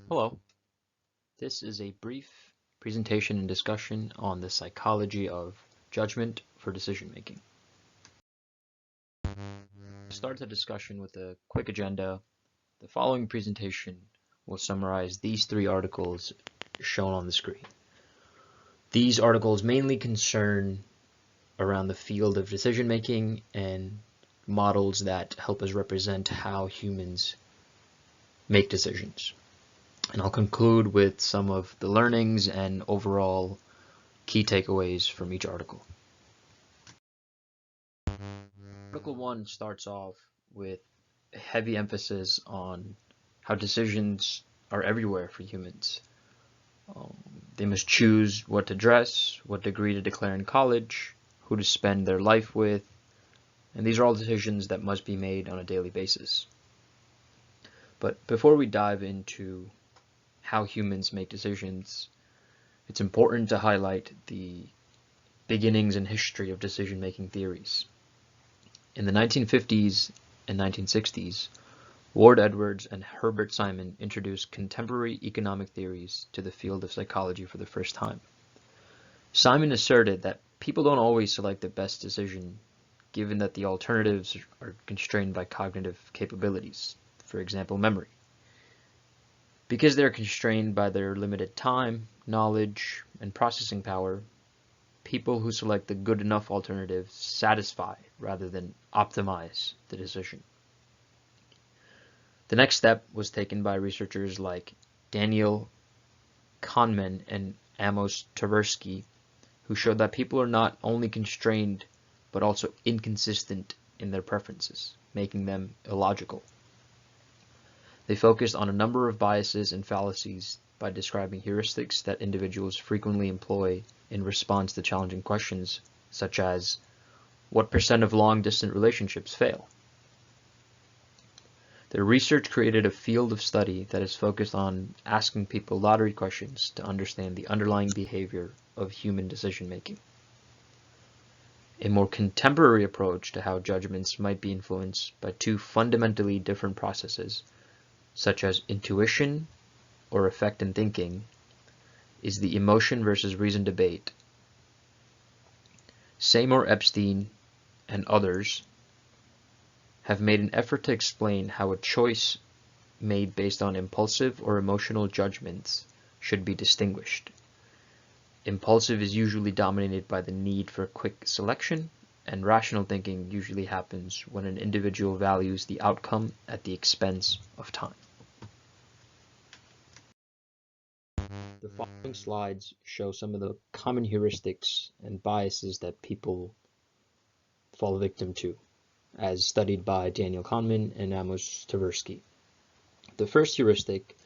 Hello, this is a brief presentation and discussion on the psychology of judgment for decision making. To start the discussion with a quick agenda, the following presentation will summarize these three articles shown on the screen. These articles mainly concern around the field of decision making and models that help us represent how humans make decisions. And I'll conclude with some of the learnings and overall key takeaways from each article. Article 1 starts off with a heavy emphasis on how decisions are everywhere for humans. They must choose what to dress, what degree to declare in college, who to spend their life with, and these are all decisions that must be made on a daily basis. But before we dive into how humans make decisions, it's important to highlight the beginnings and history of decision-making theories. In the 1950s and 1960s, Ward Edwards and Herbert Simon introduced contemporary economic theories to the field of psychology for the first time. Simon asserted that people don't always select the best decision, given that the alternatives are constrained by cognitive capabilities, for example, memory. Because they are constrained by their limited time, knowledge, and processing power, people who select the good enough alternative satisfy rather than optimize the decision. The next step was taken by researchers like Daniel Kahneman and Amos Tversky, who showed that people are not only constrained but also inconsistent in their preferences, making them illogical. They focused on a number of biases and fallacies by describing heuristics that individuals frequently employ in response to challenging questions, such as, what percent of long-distance relationships fail? Their research created a field of study that is focused on asking people lottery questions to understand the underlying behavior of human decision-making. A more contemporary approach to how judgments might be influenced by two fundamentally different processes, such as intuition or effect in thinking, is the emotion versus reason debate. Seymour Epstein and others have made an effort to explain how a choice made based on impulsive or emotional judgments should be distinguished. Impulsive is usually dominated by the need for quick selection, and rational thinking usually happens when an individual values the outcome at the expense of time. The following slides show some of the common heuristics and biases that people fall victim to, as studied by Daniel Kahneman and Amos Tversky. The first heuristic,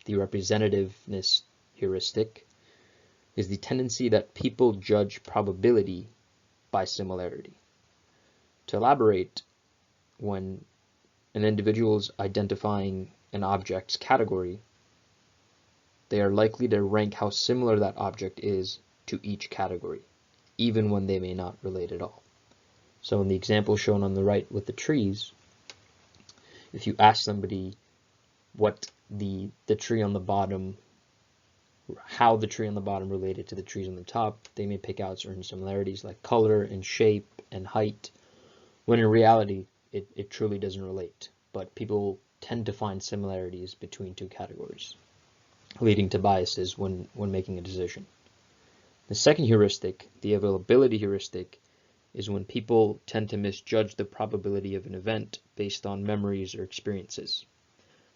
the representativeness heuristic, is the tendency that people judge probability by similarity. To elaborate, when an individual is identifying an object's category, they are likely to rank how similar that object is to each category, even when they may not relate at all. So in the example shown on the right with the trees, if you ask somebody what the tree on the bottom, how the tree on the bottom related to the trees on the top, they may pick out certain similarities like color and shape and height, when in reality it truly doesn't relate. But people tend to find similarities between two categories, leading to biases when making a decision. The second heuristic, the availability heuristic, is when people tend to misjudge the probability of an event based on memories or experiences.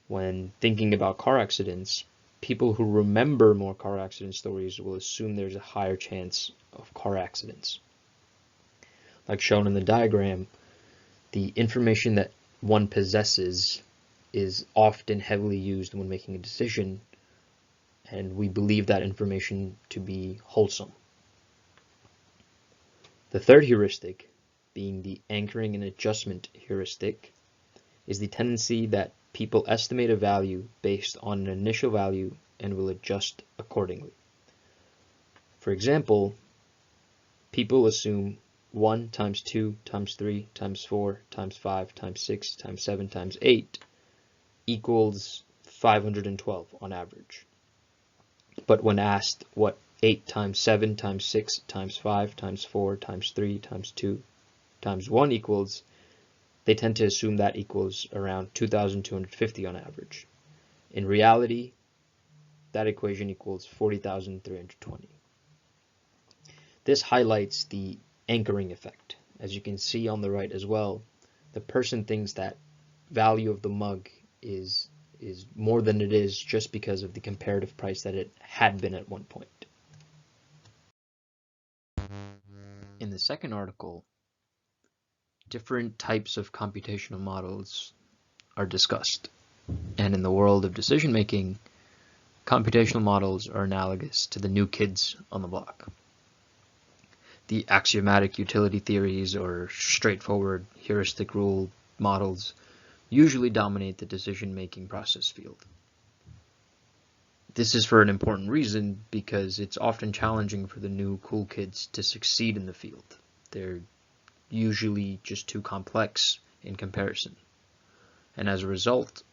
When thinking about car accidents, people who remember more car accident stories will assume there's a higher chance of car accidents. Like shown in the diagram, the information that one possesses is often heavily used when making a decision, and we believe that information to be wholesome. The third heuristic, being the anchoring and adjustment heuristic, is the tendency that people estimate a value based on an initial value and will adjust accordingly. For example, people assume 1 times 2 times 3 times 4 times 5 times 6 times 7 times 8 equals 512 on average. But when asked what 8 times 7 times 6 times 5 times 4 times 3 times 2 times 1 equals, they tend to assume that equals around 2,250 on average. In reality, that equation equals 40,320. This highlights the anchoring effect. As you can see on the right as well, the person thinks that value of the mug is more than it is just because of the comparative price that it had been at one point. In the second article, different types of computational models are discussed. And in the world of decision making, computational models are analogous to the new kids on the block. The axiomatic utility theories or straightforward heuristic rule models usually dominate the decision-making process field. This is for an important reason, because it's often challenging for the new cool kids to succeed in the field. They're usually just too complex in comparison. And as a result,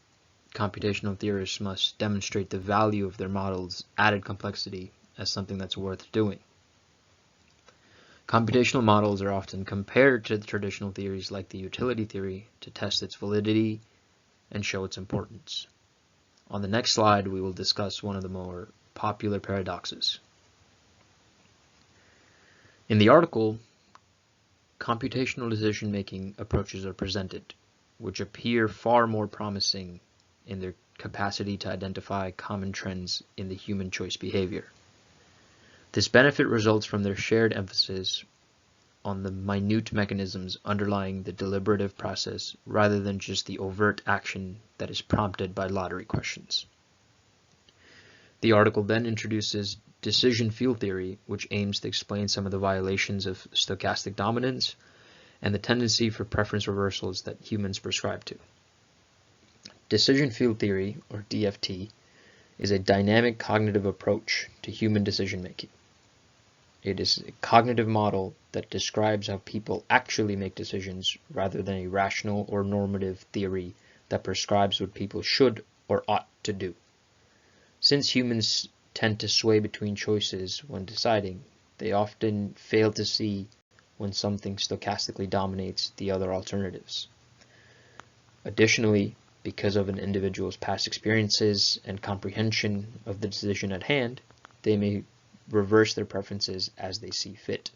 computational theorists must demonstrate the value of their models' added complexity as something that's worth doing. Computational models are often compared to the traditional theories like the utility theory to test its validity and show its importance. On the next slide, we will discuss one of the more popular paradoxes. In the article, computational decision-making approaches are presented, which appear far more promising in their capacity to identify common trends in the human choice behavior. This benefit results from their shared emphasis on the minute mechanisms underlying the deliberative process rather than just the overt action that is prompted by lottery questions. The article then introduces decision field theory, which aims to explain some of the violations of stochastic dominance and the tendency for preference reversals that humans prescribe to. Decision field theory, or DFT, is a dynamic cognitive approach to human decision making. It is a cognitive model that describes how people actually make decisions rather than a rational or normative theory that prescribes what people should or ought to do. Since humans tend to sway between choices when deciding, they often fail to see when something stochastically dominates the other alternatives. Additionally, because of an individual's past experiences and comprehension of the decision at hand, they may reverse their preferences as they see fit.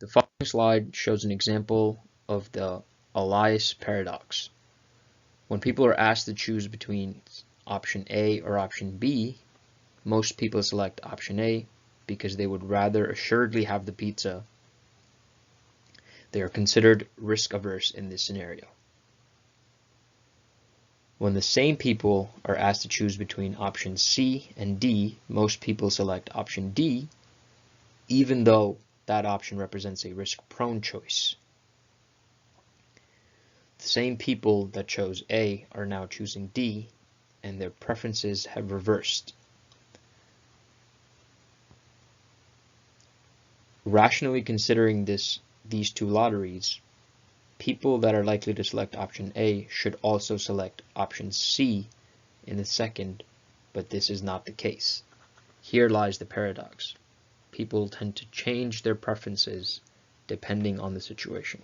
The following slide shows an example of the Elias paradox. When people are asked to choose between option A or option B, most people select option A because they would rather assuredly have the pizza. They are considered risk-averse in this scenario. When the same people are asked to choose between options C and D, most people select option D, even though that option represents a risk-prone choice. The same people that chose A are now choosing D, and their preferences have reversed. Rationally considering these two lotteries, people that are likely to select option A should also select option C in the second, but this is not the case. Here lies the paradox. People tend to change their preferences depending on the situation.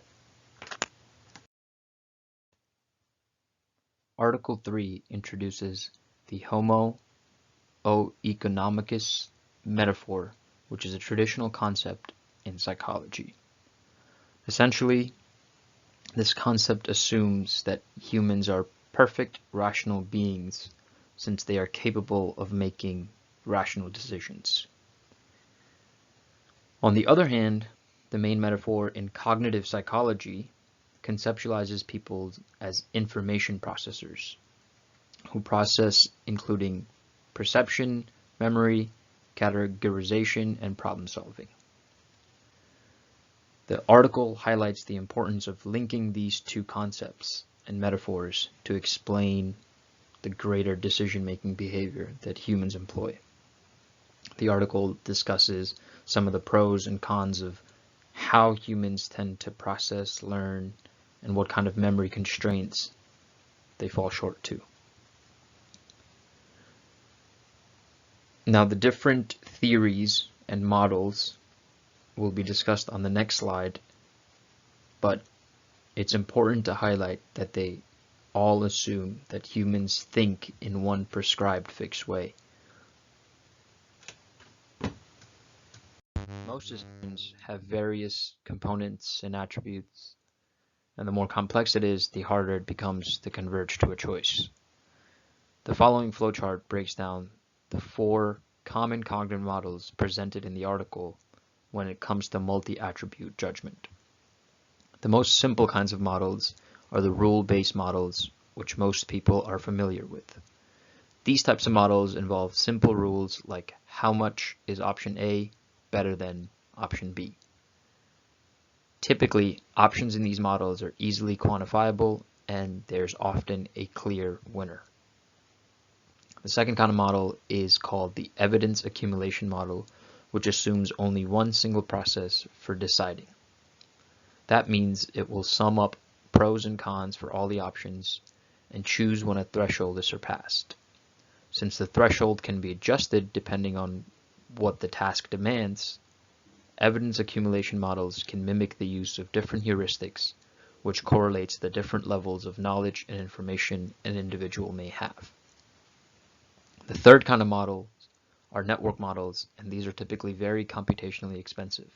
Article 3 introduces the homo economicus metaphor, which is a traditional concept in psychology. Essentially, this concept assumes that humans are perfect rational beings since they are capable of making rational decisions. On the other hand, the main metaphor in cognitive psychology conceptualizes people as information processors who process including perception, memory, categorization, and problem solving. The article highlights the importance of linking these two concepts and metaphors to explain the greater decision-making behavior that humans employ. The article discusses some of the pros and cons of how humans tend to process, learn, and what kind of memory constraints they fall short to. Now, the different theories and models will be discussed on the next slide, but it's important to highlight that they all assume that humans think in one prescribed fixed way. Most decisions have various components and attributes, and the more complex it is, the harder it becomes to converge to a choice. The following flowchart breaks down the 4 common cognitive models presented in the article when it comes to multi-attribute judgment. The most simple kinds of models are the rule-based models, which most people are familiar with. These types of models involve simple rules like how much is option A better than option B. Typically, options in these models are easily quantifiable, and there's often a clear winner. The second kind of model is called the evidence accumulation model, which assumes only one single process for deciding. That means it will sum up pros and cons for all the options and choose when a threshold is surpassed. Since the threshold can be adjusted depending on what the task demands, evidence accumulation models can mimic the use of different heuristics, which correlates the different levels of knowledge and information an individual may have. The third kind of models are network models, and these are typically very computationally expensive.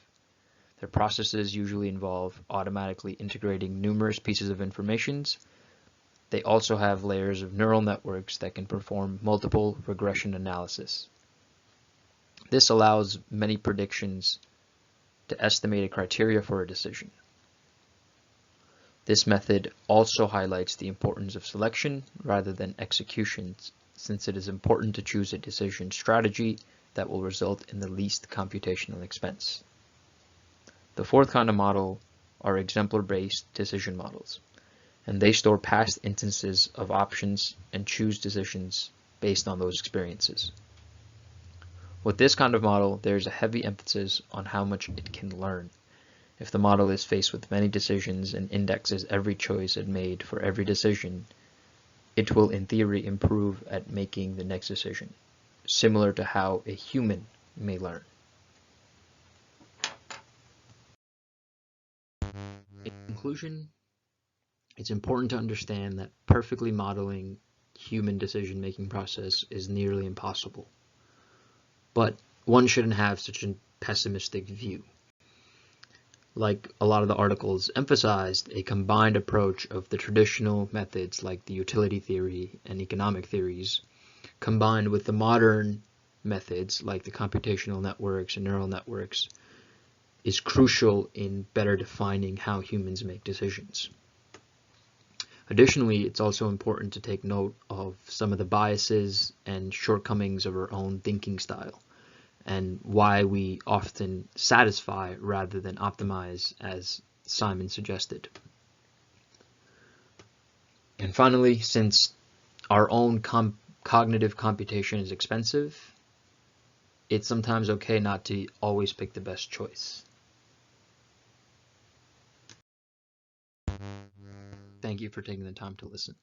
Their processes usually involve automatically integrating numerous pieces of information. They also have layers of neural networks that can perform multiple regression analysis. This allows many predictions to estimate a criteria for a decision. This method also highlights the importance of selection rather than execution, since it is important to choose a decision strategy that will result in the least computational expense. The fourth kind of model are exemplar-based decision models, and they store past instances of options and choose decisions based on those experiences. With this kind of model, there is a heavy emphasis on how much it can learn. If the model is faced with many decisions and indexes every choice it made for every decision, it will in theory improve at making the next decision, similar to how a human may learn. In conclusion, it's important to understand that perfectly modeling human decision-making process is nearly impossible. But one shouldn't have such a pessimistic view. Like a lot of the articles emphasized, a combined approach of the traditional methods like the utility theory and economic theories, combined with the modern methods like the computational networks and neural networks, is crucial in better defining how humans make decisions. Additionally, it's also important to take note of some of the biases and shortcomings of our own thinking style, and why we often satisfy rather than optimize, as Simon suggested. And finally, since our own cognitive computation is expensive, it's sometimes okay not to always pick the best choice. Thank you for taking the time to listen.